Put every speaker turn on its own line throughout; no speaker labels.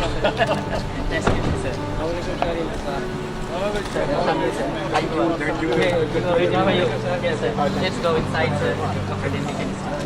Nice to meet you, sir. Good. How are you? Yes, sir. Let's go inside, sir. Okay, then we can start.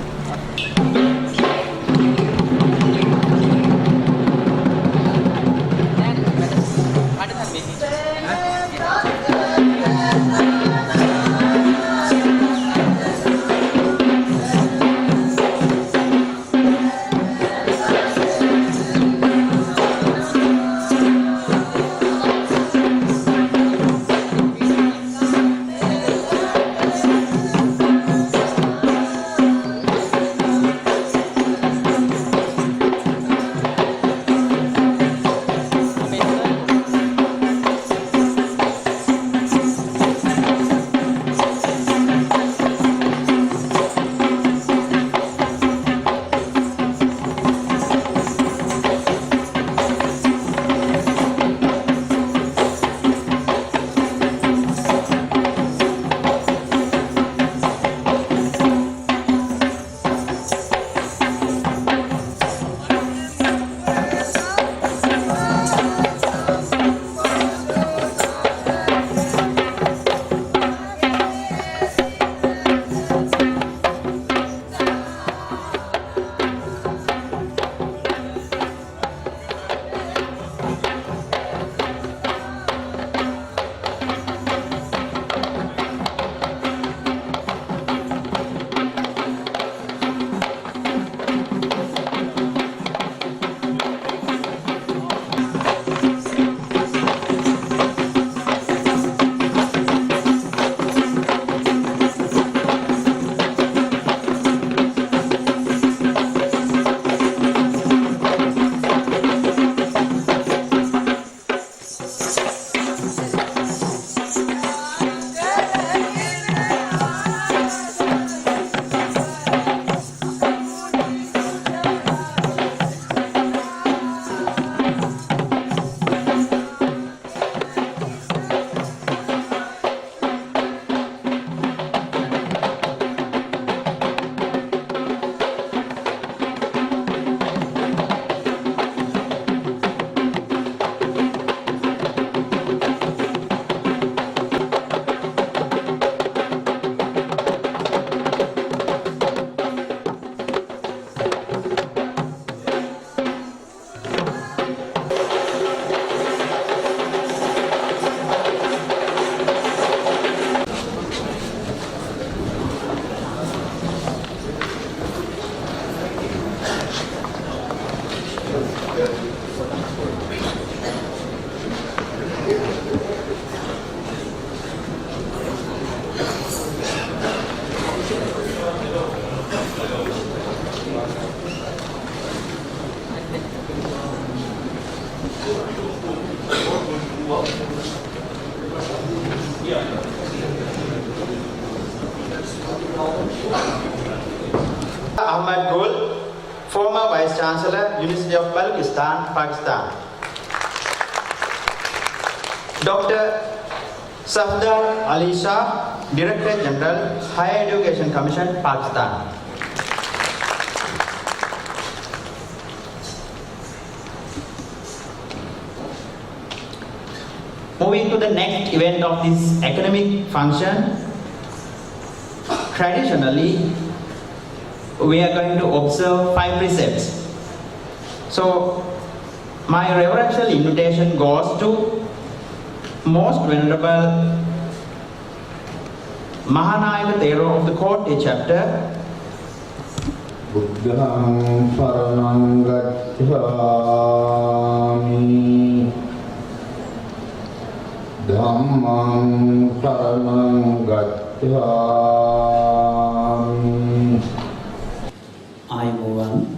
Ahmad Gul, former Vice Chancellor, University of Pakistan, Pakistan. Dr. Safdar Ali Shah, Director General, Higher Education Commission, Pakistan. Moving to the next event of this academic function, traditionally, we are going to observe 5 precepts. So, my reverential invitation goes to Most Venerable Mahanayaka Thero of the Kotte chapter.
Buddham Saranam Gacchami Dhammam Saranam Gacchami.
I move on.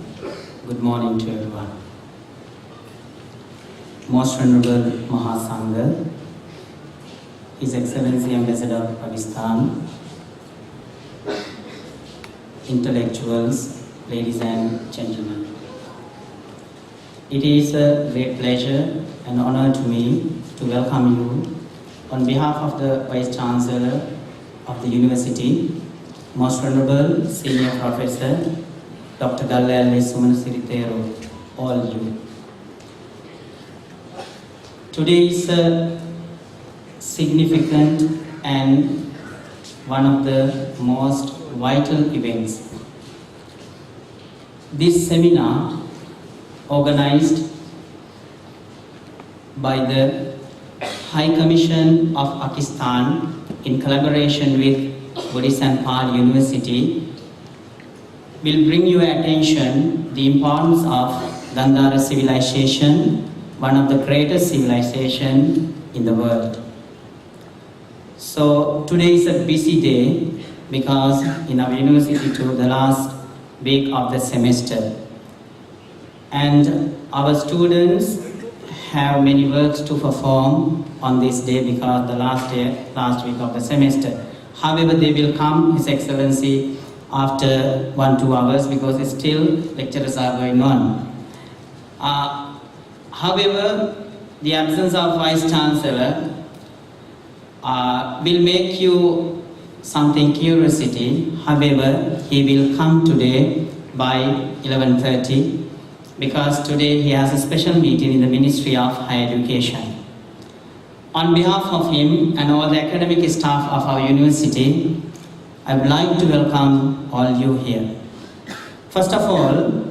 Good morning to everyone. Most Venerable Mahasangha, His Excellency Ambassador of Pakistan, intellectuals, ladies and gentlemen. It is a great pleasure and honor to me to welcome you on behalf of the Vice Chancellor of the University, Most Venerable Senior Professor Dr. Gallalle Sumanasiri Thero, all you. Today is a significant and one of the most vital events. This seminar, organized by the High Commission of Pakistan in collaboration with Buddhist and Sri University, will bring your attention the importance of Gandhara Civilization, one of the greatest civilizations in the world. So today is a busy day because in our university too, the last week of the semester. And our students have many works to perform on this day because the last week of the semester. However, they will come, His Excellency, after 1-2 hours because still lectures are going on. However, the absence of Vice Chancellor will make you something curiosity. However, he will come today by 11:30 because today he has a special meeting in the Ministry of Higher Education. On behalf of him and all the academic staff of our university, I would like to welcome all you here. First of all,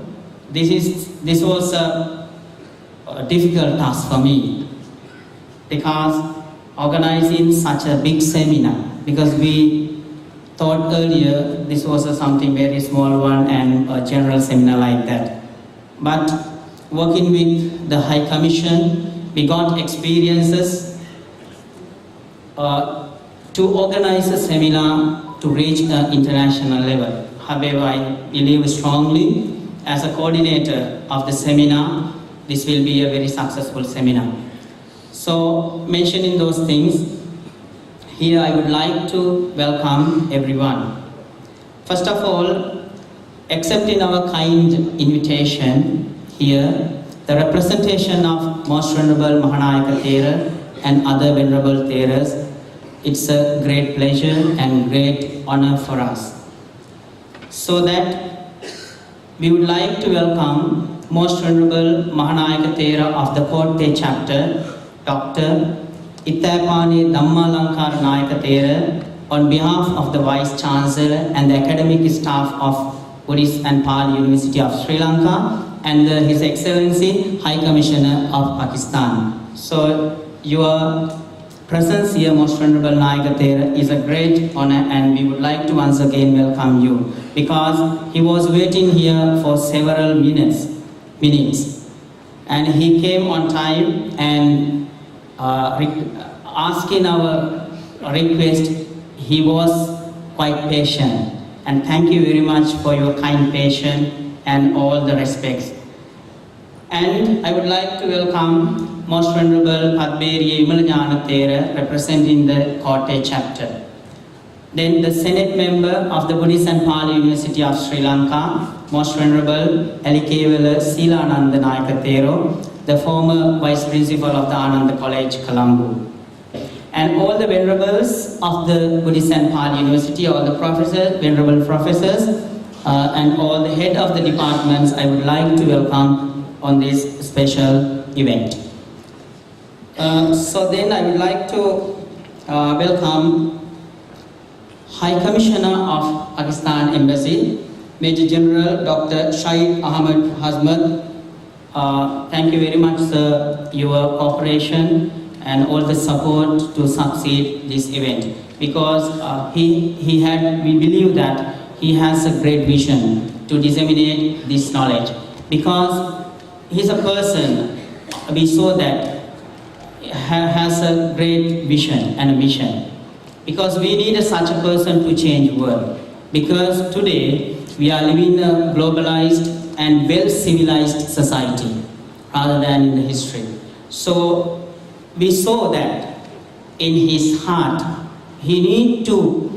this was a difficult task for me because organizing such a big seminar, because we thought earlier this was something very small one and a general seminar like that. But working with the High Commission, we got experiences to organize a seminar to reach an international level. However, I believe strongly as a coordinator of the seminar, this will be a very successful seminar. So, mentioning those things, here I would like to welcome everyone. First of all, accepting our kind invitation here, the representation of Most Venerable Mahanayaka Thera and other Venerable Theras, it's a great pleasure and great honor for us. So that we would like to welcome Most Venerable Mahanayaka Thera of the Kotte chapter, Dr. Ittapane Dhammalankara Nayaka Thera, on behalf of the Vice Chancellor and the academic staff of Buddhist and Sri University of Sri Lanka and His Excellency High Commissioner of Pakistan. So your presence here, Most Venerable Nayaka Thera, is a great honor and we would like to once again welcome you because he was waiting here for several minutes and he came on time and asking our request, he was quite patient. And thank you very much for your kind patience and all the respects. And I would like to welcome Most Venerable Padberiya Vimalajnana Thera, representing the Kotte chapter. Then the Senate member of the Buddhist and Sri University of Sri Lanka, Most Venerable Alikewala Silananda Nayaka Thero, the former Vice Principal of the Ananda College, Colombo. And all the venerables of the Buddhist and Sri University, all the professors, venerable professors, and all the head of the departments, I would like to welcome on this special event. So then I would like to welcome High Commissioner of Pakistan Embassy, Major General Dr. Shahid Ahmed Hazmat. Thank you very much, sir, your cooperation and all the support to succeed this event, because we believe that he has a great vision to disseminate this knowledge, because he's a person we saw that has a great vision and a mission, because we need such a person to change the world, because today we are living in a globalized and well-civilized society rather than in the history. So we saw that in his heart, he needs to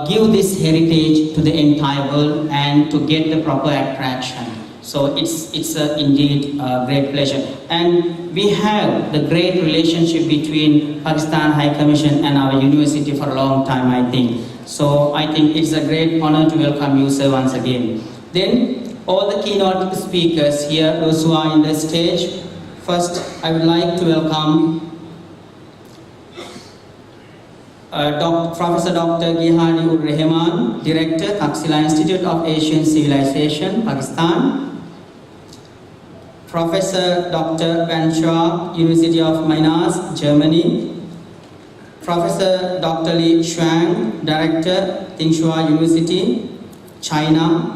give this heritage to the entire world and to get the proper attraction. So it's indeed a great pleasure. And we have the great relationship between Pakistan High Commission and our university for a long time, I think. So I think it's a great honor to welcome you, sir, once again. Then all the keynote speakers here, those who are in the stage, First, I would like to welcome Professor Dr. Gihani ur Rahman, Director, Taxila Institute of Asian Civilization, Pakistan. Professor Dr. Van Schwab, University of Mainz, Germany. Professor Dr. Li Xuang, Director, Tsinghua University, China.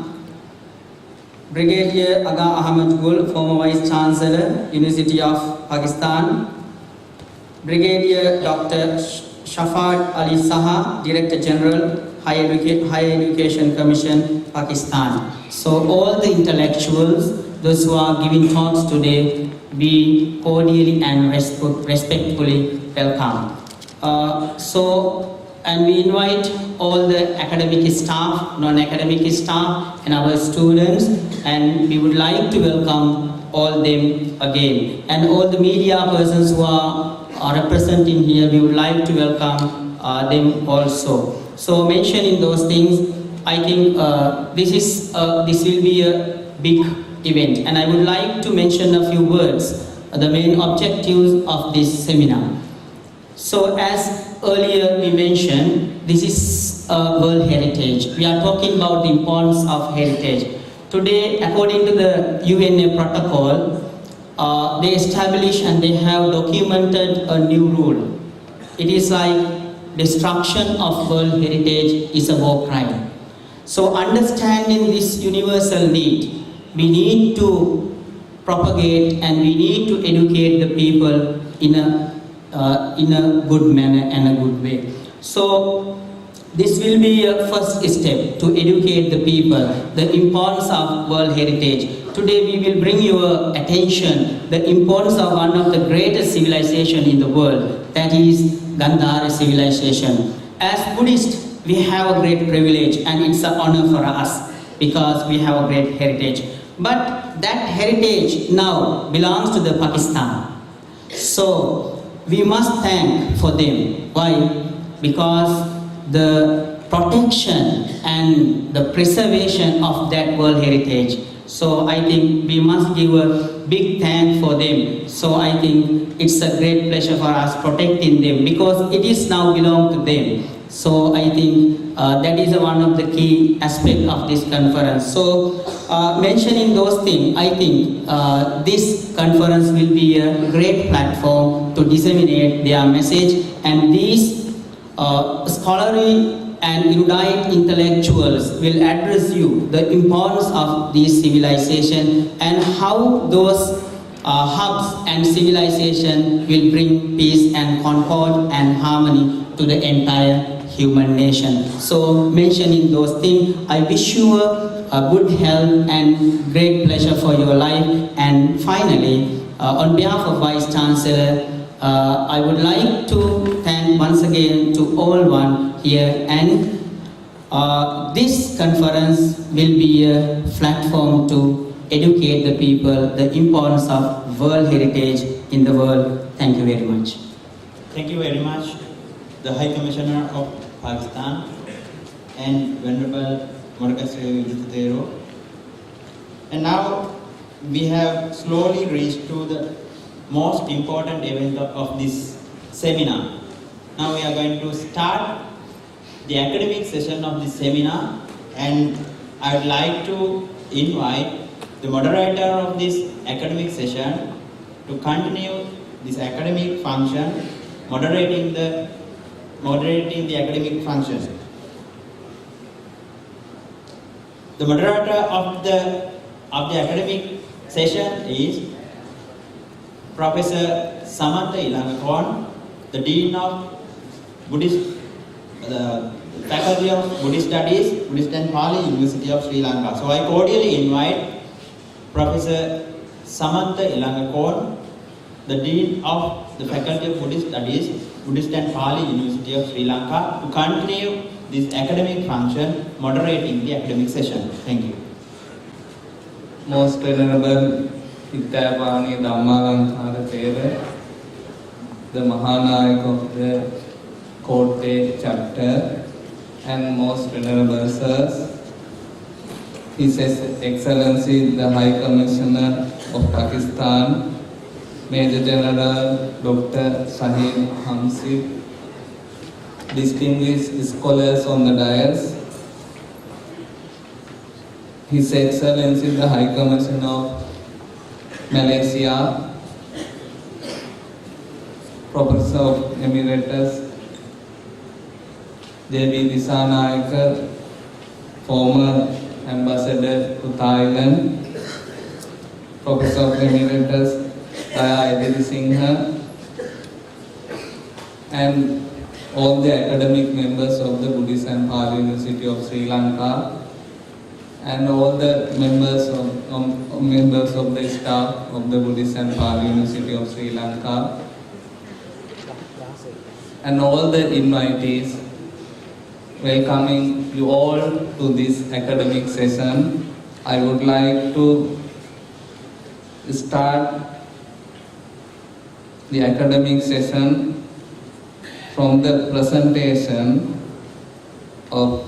Brigadier Aga Ahmed Gul, former Vice Chancellor, University of Pakistan. Brigadier Dr. Shafat Ali Saha, Director General, Higher Education Commission, Pakistan. So all the intellectuals, those who are giving talks today, be cordially and respectfully welcome. And we invite all the academic staff, non-academic staff, and our students, and we would like to welcome all them again. And all the media persons who are representing here, we would like to welcome them also. So mentioning those things, I think this will be a big event, and I would like to mention a few words, the main objectives of this seminar. So as earlier we mentioned, this is World Heritage. We are talking about the importance of heritage. Today, according to the UNA protocol, they established and they have documented a new rule. It is like destruction of world heritage is a war crime. So understanding this universal need, we need to propagate and we need to educate the people in a good manner and a good way. So this will be a first step to educate the people, the importance of world heritage. Today we will bring your attention the importance of one of the greatest civilization in the world, that is Gandhara Civilization. As Buddhists, we have a great privilege and it's an honor for us because we have a great heritage. But that heritage now belongs to the Pakistan. So we must thank for them. Why? Because the protection and the preservation of that world heritage. So I think we must give a big thank for them. So I think it's a great pleasure for us protecting them because it is now belong to them. So I think that is one of the key aspects of this conference. So mentioning those things, I think this conference will be a great platform to disseminate their message, and these scholarly and erudite intellectuals will address you the importance of this civilization and how those hubs and civilization will bring peace and concord and harmony to the entire human nation. So mentioning those things, I wish you a good health and great pleasure for your life. And finally, on behalf of Vice Chancellor, I would like to thank once again to all one here, and this conference will be a platform to educate the people the importance of world heritage in the world. Thank you very much.
Thank you very much, the High Commissioner of Pakistan and Venerable Mordecai Yudhitero. And now we have slowly reached to the most important event of this seminar. Now we are going to start the academic session of this seminar, and I would like to invite the moderator of this academic session to continue this academic function, moderating the academic function. The moderator of the academic session is Professor Samantha Ilangakon, the Dean of the Faculty of Buddhist Studies, Buddhist and Pali, University of Sri Lanka. So I cordially invite Professor Samantha Ilangakon, the Dean of the Faculty of Buddhist Studies, Buddhist and Pali, University of Sri Lanka, to continue this academic function, moderating the academic session. Thank you.
Most Venerable Ittapani Dhamma the Mahanayak of the Kotte chapter, and most Venerable Sirs, His Excellency the High Commissioner of Pakistan, Major General Dr. Sahil Hamsi, distinguished scholars on the dais, His Excellency the High Commissioner of Malaysia, Professor of Emeritus J.B. Dissanayake, former Ambassador to Thailand, Professor of Emeritus Daya Ediri Singha, and all the academic members of the Buddhist and Pali University of Sri Lanka, and all the members of the staff of the Buddhist and Pali University of Sri Lanka, and all the invitees, welcoming you all to this academic session. I would like to start the academic session from the presentation of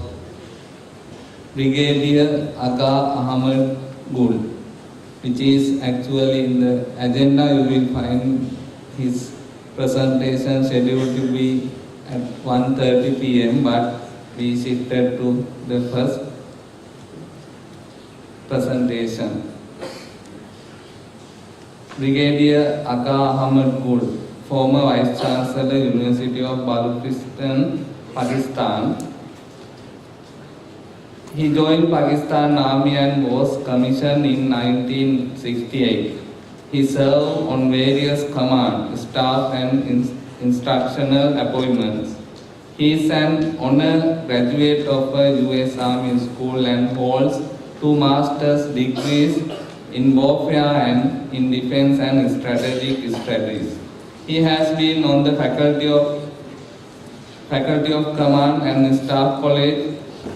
Brigadier Aga Ahmed Gul, which is actually in the agenda. You will find his presentation scheduled to be at 1:30 p.m. but we shifted to the first presentation. Brigadier Aga Ahmed Gul, former Vice Chancellor, University of Balochistan, Pakistan. He joined Pakistan Army and was commissioned in 1968. He served on various command, staff and instructional appointments. He is an honor graduate of a US Army School and holds 2 master's degrees in warfare and in defense and strategic studies. He has been on the Faculty of Command and Staff College,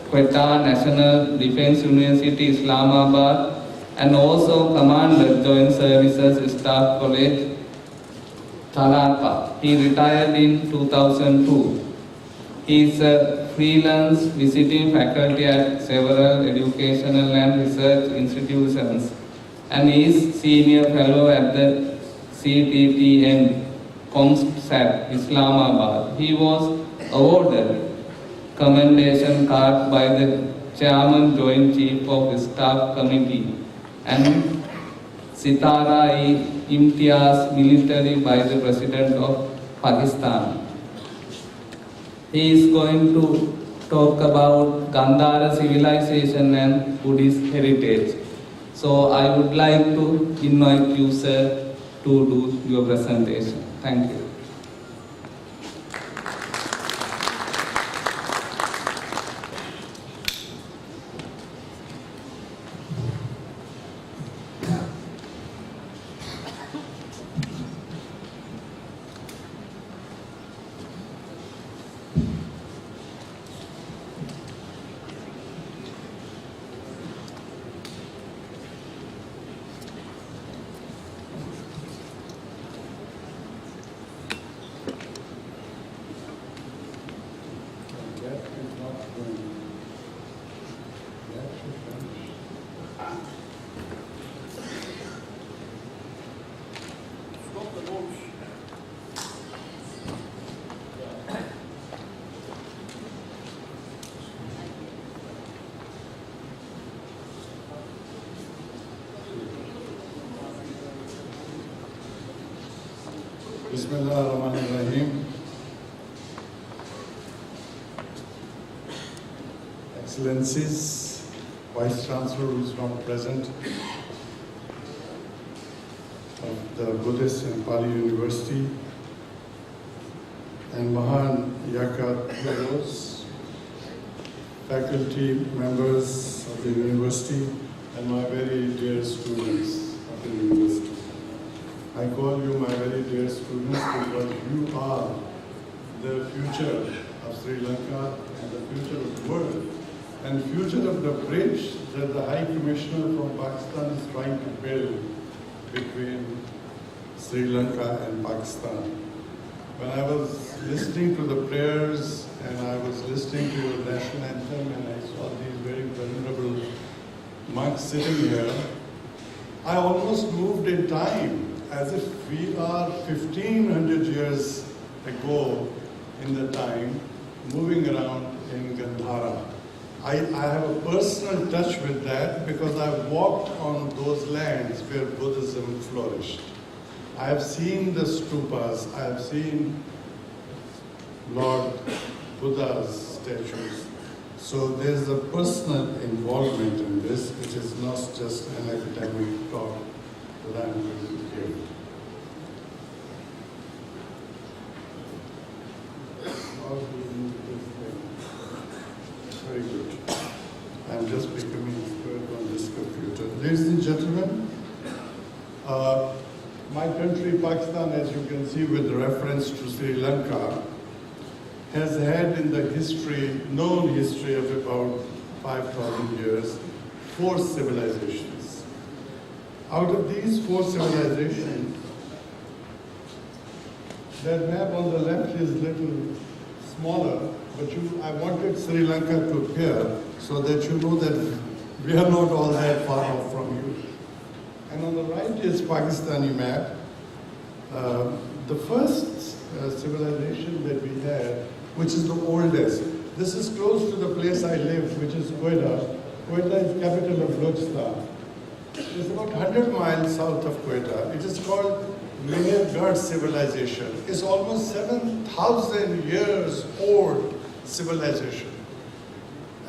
Quetta National Defense University, Islamabad, and also commanded Joint Services Staff College, Thalaka. He retired in 2002. He is a freelance visiting faculty at several educational and research institutions and is senior fellow at the CTTN ComSat, Islamabad. He was awarded commendation card by the Chairman Joint Chief of Staff Committee and Sitara-e-Imtiaz military by the President of Pakistan. He is going to talk about Gandhara Civilization and Buddhist heritage. So I would like to invite you, sir, to do your presentation. Thank you.
Bismillahirrahmanirrahim. Excellencies, Vice Chancellor who is not present of the Buddhist and Pali University, and Mahan Yakat Fellows, faculty members of the university, and my very dear students of the university. I call you my very dear students because you are the future of Sri Lanka and the future of the world and future of the bridge that the High Commissioner from Pakistan is trying to build between Sri Lanka and Pakistan. When I was listening to the prayers and I was listening to your national anthem and I saw these very venerable monks sitting here, I almost moved in time as if we are 1500 years ago in the time, moving around in Gandhara. I have a personal touch with that because I've walked on those lands where Buddhism flourished. I have seen the stupas, I have seen Lord Buddha's statues. So there's a personal involvement in this. It is not just an academic talk that I'm going to give. How do we move this thing? Very good. I'm just becoming expert on this computer. Ladies and gentlemen, my country, Pakistan, as you can see with reference to Sri Lanka, has had in the known history of about 5,000 years, 4 civilizations. Out of these 4 civilizations, that map on the left is little smaller, but I wanted Sri Lanka to appear so that you know that we are not all that far off from you. And on the right is Pakistani map. The first civilization that we had, which is the oldest. This is close to the place I live, which is Quetta. Quetta is capital of Balochistan. It's about 100 miles south of Quetta. It is called Mehergarh civilization. It's almost 7,000 years old civilization.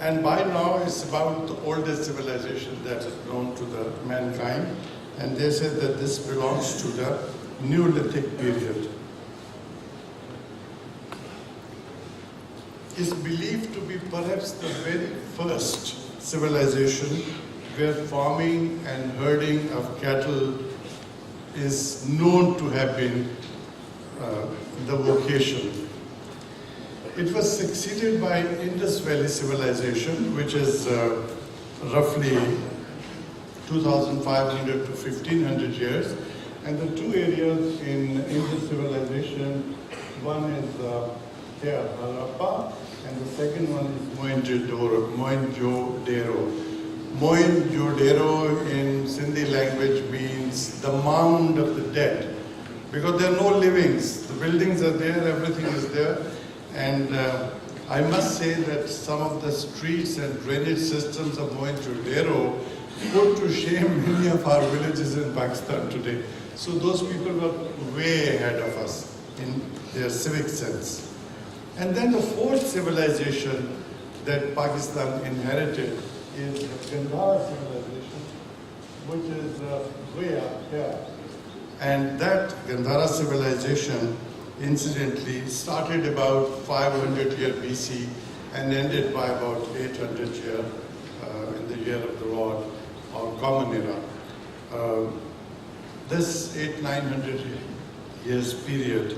And by now it's about the oldest civilization that is known to the mankind. And they said that this belongs to the Neolithic period. Is believed to be perhaps the very first civilization where farming and herding of cattle is known to have been the vocation. It was succeeded by Indus Valley civilization, which is roughly 2,500 to 1,500 years. And the 2 areas in Indus civilization, one is here, Harappa, and the second one is Mohenjo-daro. Mohenjo-daro in Sindhi language means the mound of the dead, because there are no livings. The buildings are there, everything is there. And I must say that some of the streets and drainage systems of Mohenjo-daro put to shame many of our villages in Pakistan today. So those people were way ahead of us in their civic sense. And then the 4th civilization that Pakistan inherited is the Gandhara civilization, which is way up here. And that Gandhara civilization, incidentally, started about 500 year BC and ended by about 800 year in the year of the Lord, or Common Era. This 800-900 years period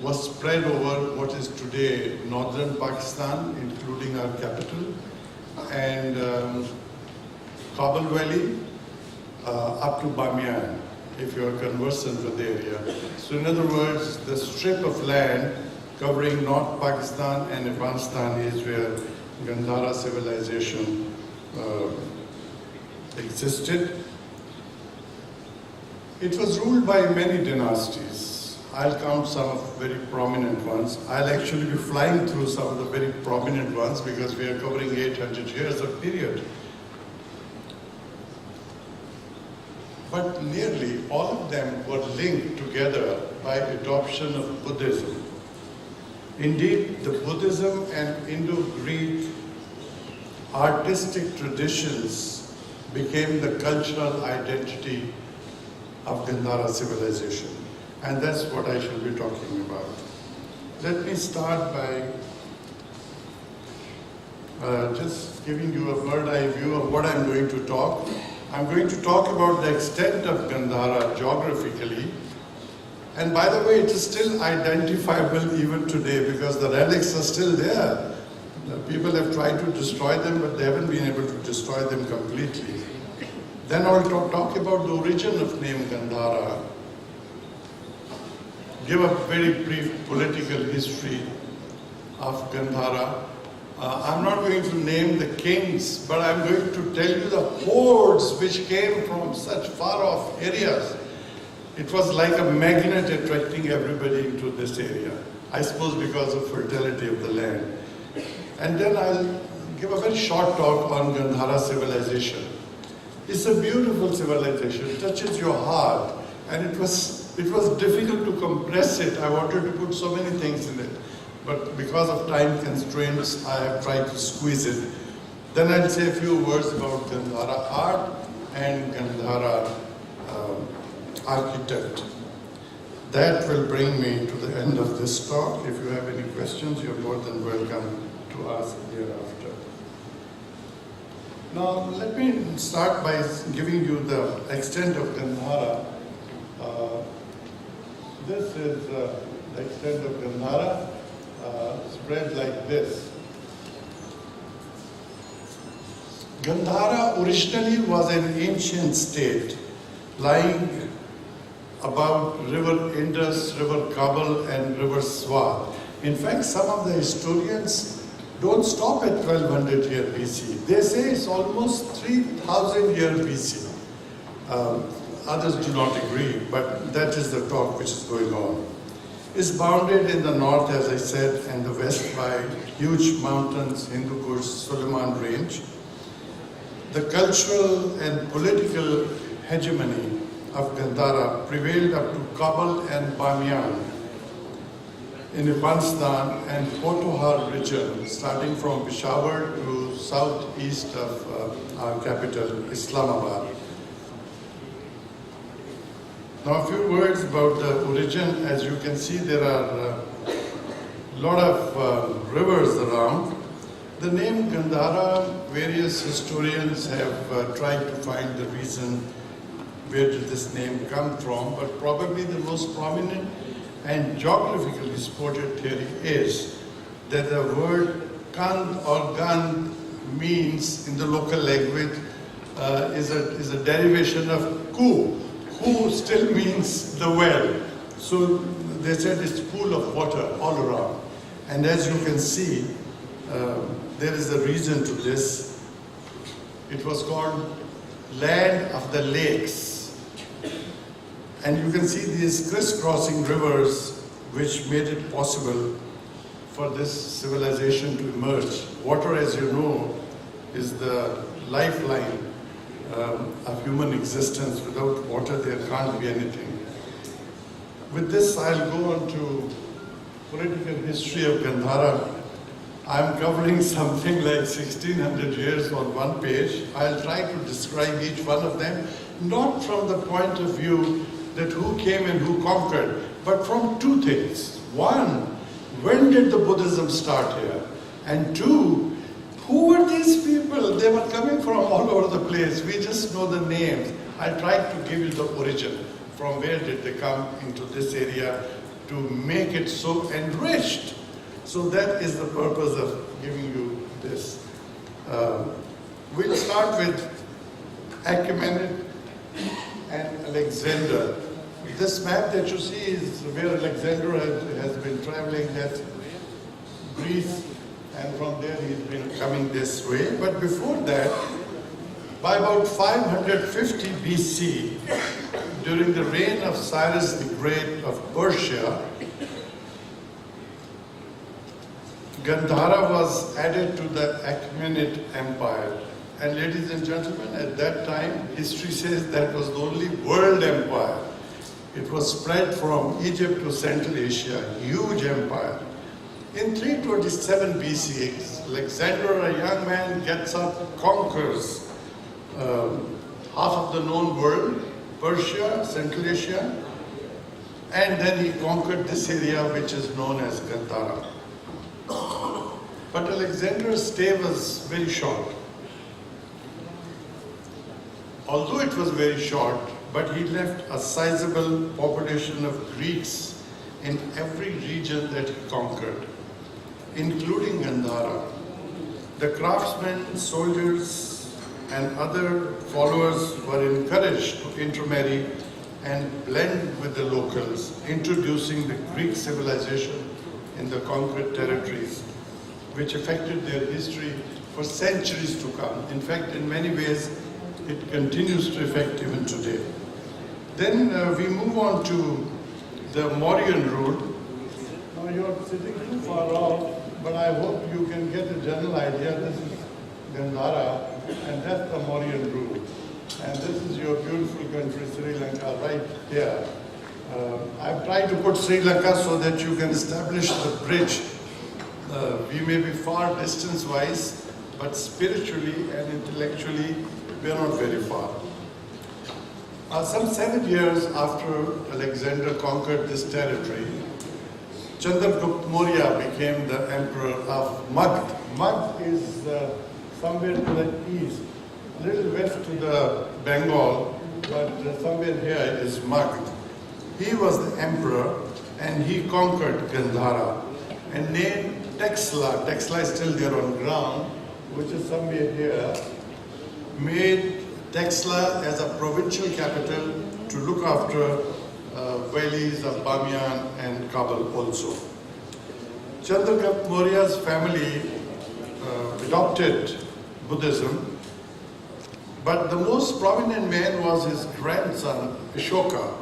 was spread over what is today northern Pakistan, including our capital, and Kabul Valley up to Bamiyan, if you are conversant with the area. So in other words, the strip of land covering North Pakistan and Afghanistan is where Gandhara civilization existed. It was ruled by many dynasties. I'll count some of very prominent ones. I'll actually be flying through some of the very prominent ones because we are covering 800 years of period. But nearly all of them were linked together by adoption of Buddhism. Indeed, the Buddhism and Indo-Greek artistic traditions became the cultural identity of Gandhara civilization. And that's what I shall be talking about. Let me start by just giving you a bird's-eye view of what I'm going to talk. I'm going to talk about the extent of Gandhara geographically. And by the way, it is still identifiable even today because the relics are still there. The people have tried to destroy them, but they haven't been able to destroy them completely. Then I'll talk about the origin of name Gandhara. Give a very brief political history of Gandhara. I'm not going to name the kings, but I'm going to tell you the hordes which came from such far-off areas. it was like a magnet attracting everybody into this area. I suppose because of fertility of the land. And then I'll give a very short talk on Gandhara Civilization. It's a beautiful civilization, it touches your heart, and it was difficult to compress it. I wanted to put so many things in it, but because of time constraints, I have tried to squeeze it. Then I'll say a few words about Gandhara art and Gandhara architect. That will bring me to the end of this talk. If you have any questions, you're more than welcome to ask hereafter. Now, let me start by giving you the extent of Gandhara. This is the extent of Gandhara, spread like this. Gandhara originally was an ancient state lying about River Indus, River Kabul, and River Swat. In fact, some of the historians don't stop at 1200 year BC. They say it's almost 3000 year BC. Others do not agree, but that is the talk which is going on. It's bounded in the north, as I said, and the west by huge mountains, Hindu Kush, Suleiman Range. The cultural and political hegemony of Gandhara prevailed up to Kabul and Bamiyan in Afghanistan and Pothohar region, starting from Peshawar to southeast of our capital, Islamabad. Now a few words about the origin. As you can see, there are a lot of rivers around. The name Gandhara, various historians have tried to find the reason where did this name come from, but probably the most prominent and geographically supported theory is that the word Kand or Gand means in the local language is a derivation of Ku. Ku still means the well. So they said it's pool of water all around. And as you can see, there is a reason to this. It was called land of the lakes. And you can see these crisscrossing rivers which made it possible for this civilization to emerge. Water, as you know, is the lifeline of human existence. Without water, there can't be anything. With this, I'll go on to political history of Gandhara. I'm covering something like 1600 years on one page. I'll try to describe each one of them, not from the point of view that who came and who conquered, but from two things. One, when did the Buddhism start here? And two, who were these people? They were coming from all over the place. We just know the names. I tried to give you the origin. From where did they come into this area to make it so enriched? So that is the purpose of giving you this. We'll start with Achaemenid and Alexander. This map that you see is where Alexander has been traveling. That's Greece, and from there he's been coming this way. But before that, by about 550 BC, during the reign of Cyrus the Great of Persia, Gandhara was added to the Achaemenid Empire. And ladies and gentlemen, at that time, history says that was the only world empire. It was spread from Egypt to Central Asia, huge empire. In 327 BC, Alexander, a young man, gets up, conquers half of the known world, Persia, Central Asia, and then he conquered this area which is known as Gandhara. But Alexander's stay was very short. Although it was very short, but he left a sizable population of Greeks in every region that he conquered, including Gandhara. The craftsmen, soldiers, and other followers were encouraged to intermarry and blend with the locals, introducing the Greek civilization in the conquered territories, which affected their history for centuries to come. In fact, in many ways, it continues to affect even today. Then we move on to the Mauryan rule. Now you're sitting too far off, but I hope you can get a general idea. This is Gandhara, and that's the Mauryan rule. And this is your beautiful country, Sri Lanka, right here. I've tried to put Sri Lanka so that you can establish the bridge. We may be far distance-wise, but spiritually and intellectually, we are not very far. Some 7 years after Alexander conquered this territory, Chandragupta Maurya became the emperor of Magध. Magਧ is somewhere to the east, a little west to the Bengal, but somewhere here is Magਧ. He was the emperor and he conquered Gandhara and named Texla. Texla is still there on ground, which is somewhere here, made Texla as a provincial capital to look after valleys of Bamiyan and Kabul also. Chandragupta Maurya's family adopted Buddhism, but the most prominent man was his grandson Ashoka,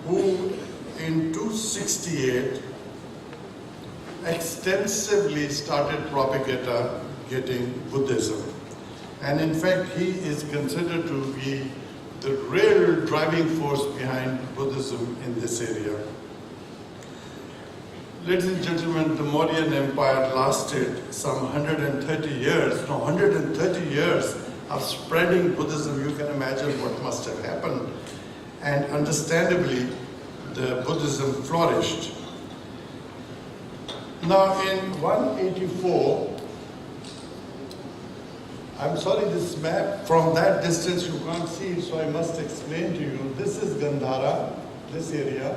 who in 268 extensively started propagating Buddhism. And in fact, he is considered to be the real driving force behind Buddhism in this area. Ladies and gentlemen, the Mauryan Empire lasted some 130 years. Now, 130 years of spreading Buddhism, you can imagine what must have happened. And understandably, the Buddhism flourished. Now, in 184, I'm sorry, this map, from that distance you can't see it, so I must explain to you. This is Gandhara, this area,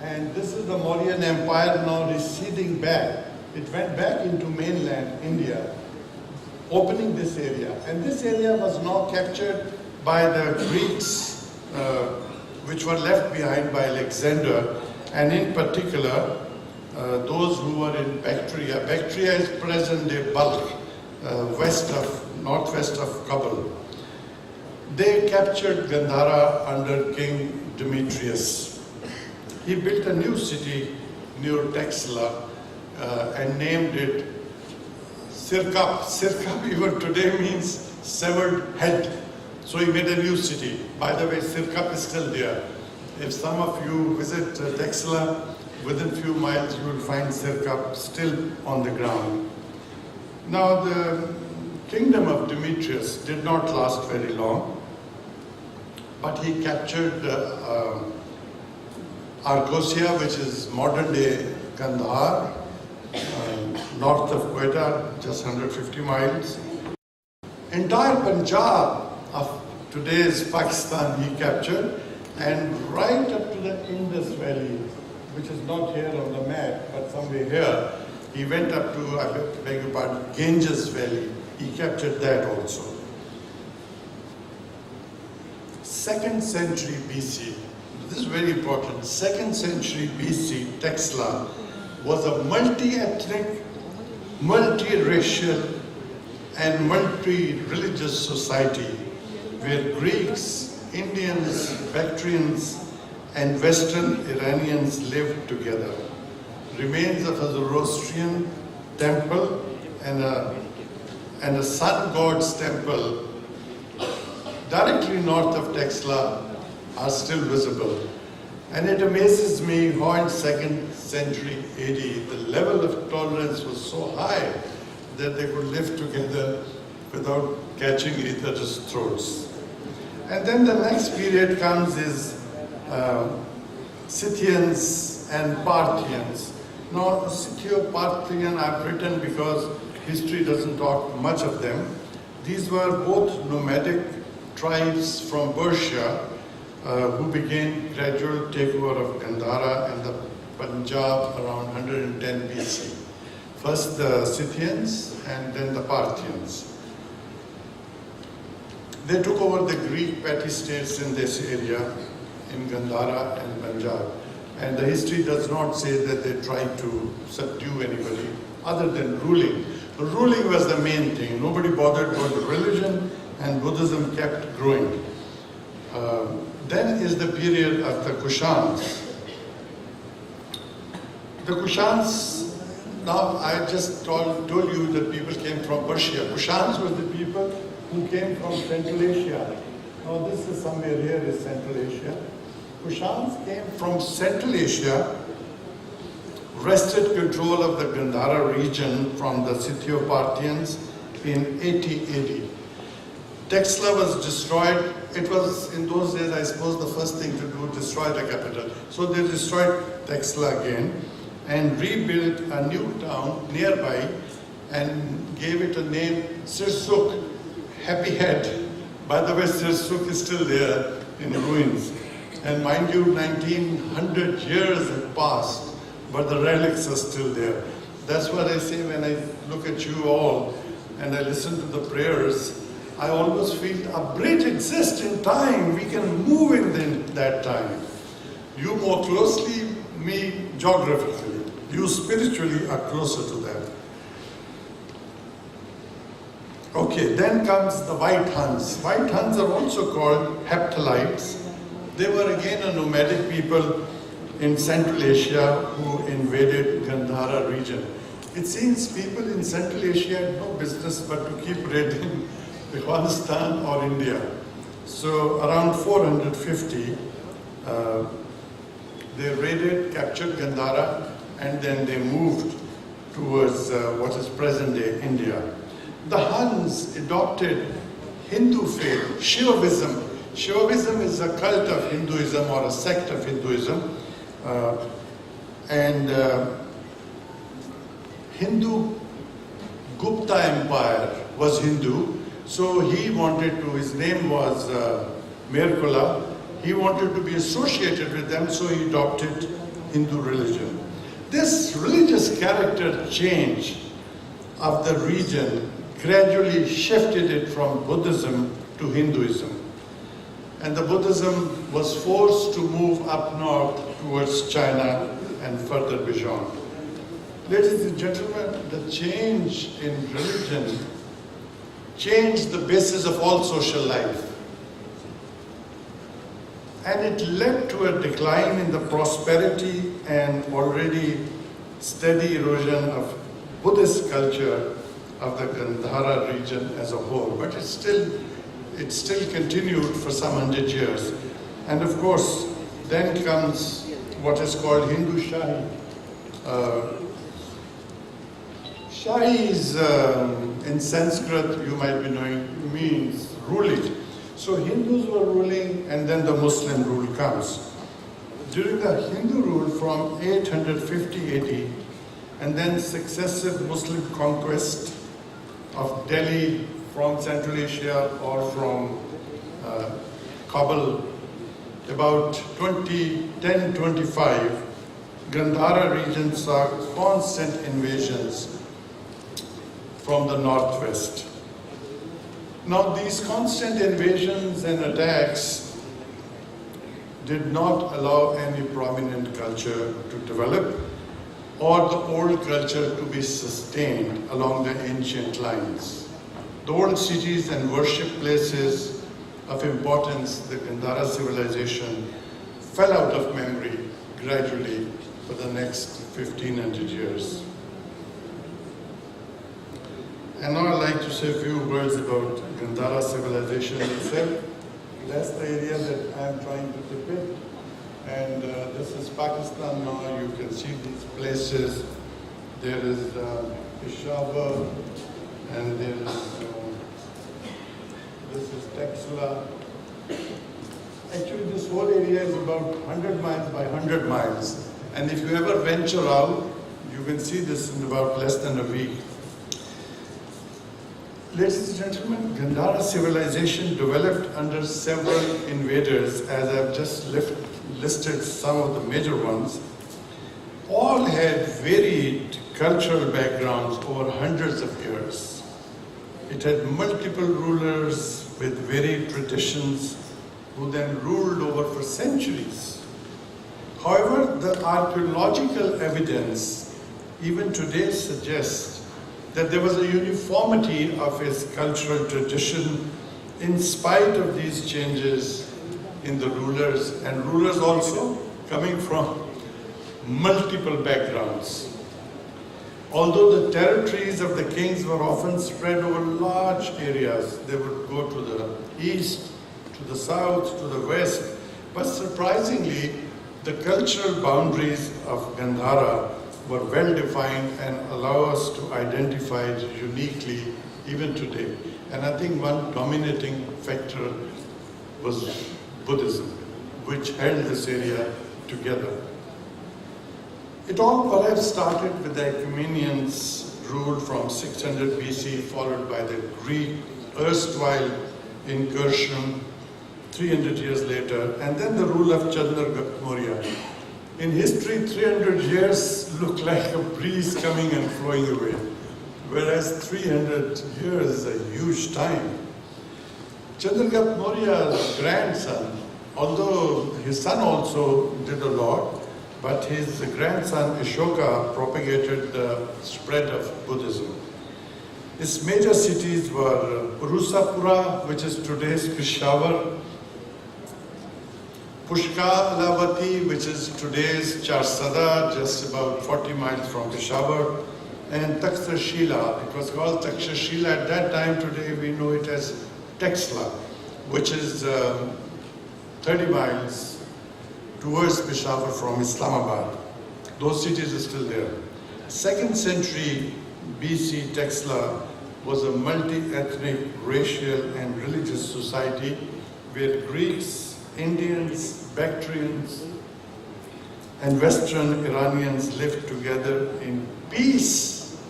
and this is the Mauryan Empire now receding back. It went back into mainland India, opening this area. And this area was now captured by the Greeks, which were left behind by Alexander, and in particular, those who were in Bactria. Bactria is present-day Balkh, northwest of Kabul. They captured Gandhara under King Demetrius. He built a new city near Texla and named it Sirkap. Sirkap even today means severed head. So he made a new city. By the way, Sirkap is still there. If some of you visit Texla, within few miles you will find Sirkap still on the ground. Now the kingdom of Demetrius did not last very long, but he captured Argosia, which is modern-day Kandahar, north of Quetta, just 150 miles. Entire Punjab of today's Pakistan he captured, and right up to the Indus Valley, which is not here on the map, but somewhere here, he went up to, I beg your pardon, Ganges Valley. He captured that also. 2nd century BC, this is very important, 2nd century BC, Texla was a multi-ethnic, multi-racial and multi-religious society where Greeks, Indians, Bactrians and Western Iranians lived together. Remains of a Zoroastrian temple and a sun god's temple directly north of Texla are still visible. And it amazes me how in 2nd century AD, the level of tolerance was so high that they could live together without catching each other's throats. And then the next period comes is Scythians and Parthians. Now, Scythio-Parthian I've written because history doesn't talk much of them. These were both nomadic tribes from Persia who began gradual takeover of Gandhara and the Punjab around 110 BC. First the Scythians and then the Parthians. They took over the Greek petty states in this area, in Gandhara and Punjab. And the history does not say that they tried to subdue anybody other than ruling. Ruling was the main thing. Nobody bothered about the religion, and Buddhism kept growing. Then is the period of the Kushans. The Kushans, now I just told you that people came from Persia. Kushans were the people who came from Central Asia. Now this is somewhere here is Central Asia. Kushans came from Central Asia, wrested control of the Gandhara region from the Scythiopartians in 80 AD. Texla was destroyed. It was, in those days, I suppose, the first thing to do, destroy the capital. So they destroyed Texla again and rebuilt a new town nearby and gave it a name, Sirsuk, Happy Head. By the way, Sirsuk is still there in ruins. And mind you, 1900 years have passed, but the relics are still there. That's what I say when I look at you all and I listen to the prayers. I always feel a bridge exists in time. We can move in that time. You more closely, me geographically. You spiritually are closer to that. Okay, then comes the White Huns. White Huns are also called Heptalites. They were again a nomadic people in Central Asia who invaded Gandhara region. It seems people in Central Asia had no business but to keep raiding Afghanistan or India. So around 450, they raided, captured Gandhara, and then they moved towards what is present-day India. The Huns adopted Hindu faith, Shaivism. Shaivism is a cult of Hinduism or a sect of Hinduism. Hindu Gupta Empire was Hindu, so he wanted to, his name was Merkula, he wanted to be associated with them, so he adopted Hindu religion. This religious character change of the region gradually shifted it from Buddhism to Hinduism. And the Buddhism was forced to move up north towards China and further beyond. Ladies and gentlemen, the change in religion changed the basis of all social life. And it led to a decline in the prosperity and already steady erosion of Buddhist culture of the Gandhara region as a whole. But it still continued for some 100 years. And of course, then comes what is called Hindu Shahi. Shahi is, in Sanskrit, you might be knowing, means ruling. So Hindus were ruling and then the Muslim rule comes. During the Hindu rule from 850 AD and then successive Muslim conquest of Delhi from Central Asia or from Kabul, about 1025, Gandhara region saw constant invasions from the northwest. Now these constant invasions and attacks did not allow any prominent culture to develop or the old culture to be sustained along the ancient lines. The old cities and worship places of importance, the Gandhara civilization, fell out of memory gradually for the next 1500 years. And now I'd like to say a few words about Gandhara civilization itself. That's the area that I'm trying to depict. And this is Pakistan now. You can see these places. There is Peshawar, and there is, this is Texla. Actually, this whole area is about 100 miles by 100 miles. And if you ever venture out, you can see this in about less than a week. Ladies and gentlemen, Gandhara civilization developed under several invaders, as I've just listed some of the major ones. All had varied cultural backgrounds over hundreds of years. It had multiple rulers with varied traditions who then ruled over for centuries. However, the archaeological evidence even today suggests that there was a uniformity of its cultural tradition in spite of these changes in the rulers, and rulers also coming from multiple backgrounds. Although the territories of the kings were often spread over large areas, they would go to the east, to the south, to the west, but surprisingly, the cultural boundaries of Gandhara were well defined and allow us to identify it uniquely even today. And I think one dominating factor was Buddhism, which held this area together. It all perhaps started with the Ecumenians' rule from 600 BC, followed by the Greek erstwhile incursion 300 years later, and then the rule of Chandragupta Maurya. In history, 300 years look like a breeze coming and flowing away, whereas 300 years is a huge time. Chandragupta Maurya's grandson, although his son also did a lot, but his grandson Ashoka propagated the spread of Buddhism. His major cities were Purusapura, which is today's Peshawar, Pushkalavati, which is today's Charsada, just about 40 miles from Peshawar, and Takshashila. It was called Takshashila at that time. Today we know it as Texla, which is 30 miles towards Peshawar from Islamabad. Those cities are still there. 2nd century BC, Texla was a multi-ethnic, racial and religious society where Greeks, Indians, Bactrians, and Western Iranians lived together in peace,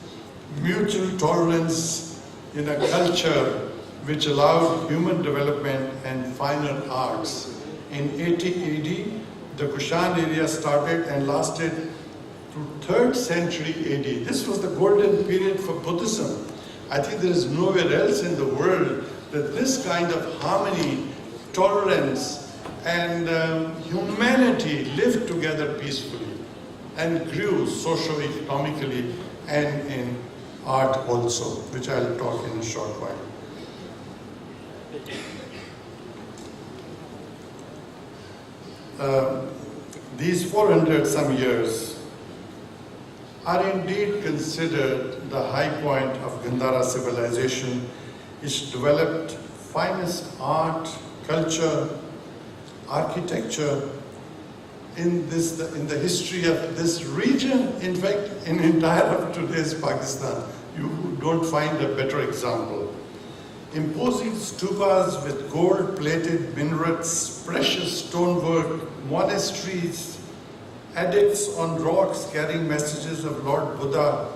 mutual tolerance in a culture which allowed human development and finer arts. In 80 AD, the Kushan area started and lasted to 3rd century AD. This was the golden period for Buddhism. I think there is nowhere else in the world that this kind of harmony, tolerance, and humanity lived together peacefully and grew socio-economically and in art also, which I'll talk in a short while. These 400 some years are indeed considered the high point of Gandhara civilization. It's developed finest art, culture, architecture in the history of this region. In fact, in entire of today's Pakistan, you don't find a better example. Imposing stupas with gold-plated minarets, precious stonework, monasteries, edicts on rocks carrying messages of Lord Buddha,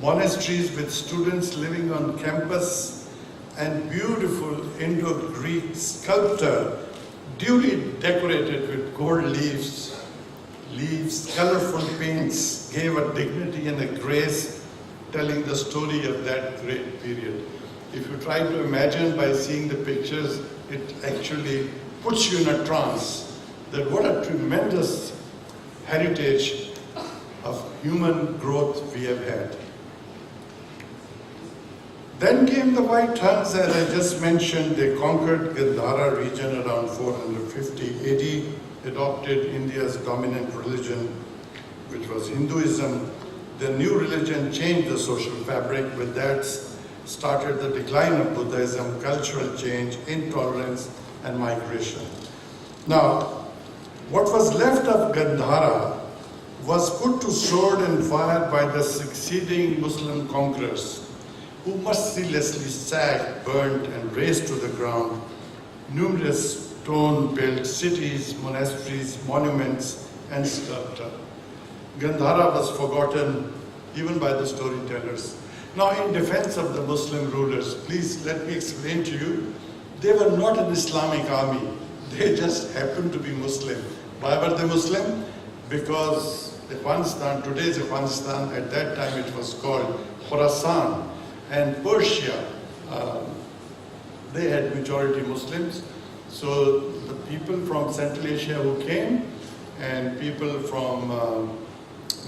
monasteries with students living on campus, and beautiful Indo-Greek sculpture duly decorated with gold leaves, colorful paints gave a dignity and a grace telling the story of that great period. If you try to imagine by seeing the pictures, it actually puts you in a trance that what a tremendous heritage of human growth we have had. Then came the White Huns, as I just mentioned. They conquered Gandhara region around 450 AD, adopted India's dominant religion, which was Hinduism. The new religion changed the social fabric. With that started the decline of Buddhism, cultural change, intolerance, and migration. Now, what was left of Gandhara was put to sword and fire by the succeeding Muslim conquerors, who mercilessly sacked, burnt, and razed to the ground numerous stone-built cities, monasteries, monuments, and sculpture. Gandhara was forgotten even by the storytellers. Now, in defense of the Muslim rulers, please let me explain to you, they were not an Islamic army. They just happened to be Muslim. Why were they Muslim? Because Afghanistan, today's Afghanistan, at that time it was called Khorasan, and Persia, they had majority Muslims. So the people from Central Asia who came, and people from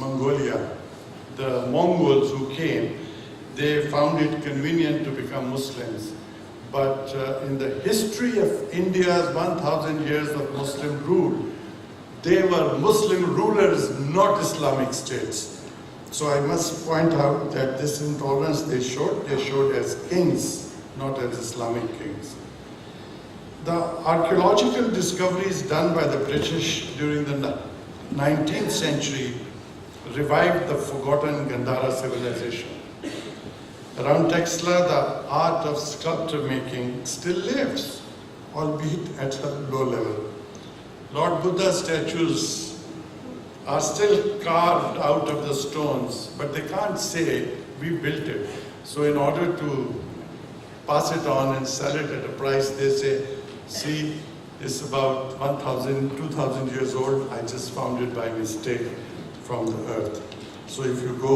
Mongolia, the Mongols who came, they found it convenient to become Muslims. but in the history of India's 1000 years of Muslim rule, they were Muslim rulers, not Islamic states. So I must point out that this intolerance they showed as kings, not as Islamic kings. The archaeological discoveries done by the British during the 19th century revived the forgotten Gandhara civilization. Around Texla, the art of sculpture making still lives, albeit at a low level. Lord Buddha statues are still carved out of the stones, but they can't say, we built it. So in order to pass it on and sell it at a price, they say, see, it's about 1,000, 2,000 years old. I just found it by mistake from the earth. So if you go